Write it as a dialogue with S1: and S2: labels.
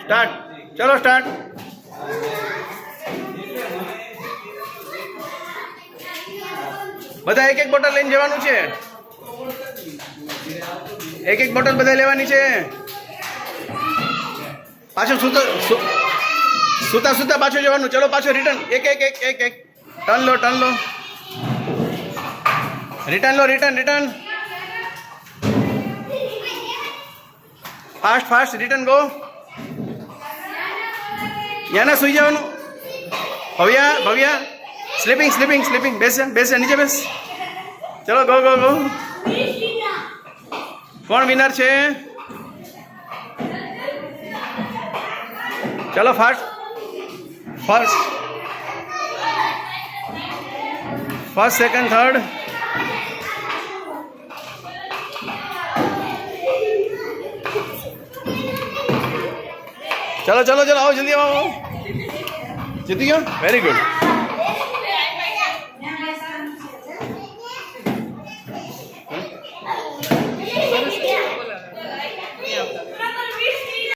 S1: Start. ચલો start. બધા એક એક બોટલ લઈને જવાનું છે. એક એક બોટલ બધા લેવાની છે. પાછું સુતા સુતા પાછું જવાનું. ચલો પાછું રિટર્ન. એક એક એક એક એક ટર્ન લો, ટર્ન લો, રિટર્ન લો, return return. Fast fast return go. Yana સુઈ જવાનું. Bhavya Bhavya sleeping sleeping sleeping. બેસે બેસે નીચે બેસ. ચલો ગો ગો ગો. કોણ વિનર છે? ચલો fast first first second third. ચલો ચલો ચલો આવો જલ્દી આવો. જીતી ગયો. Very good.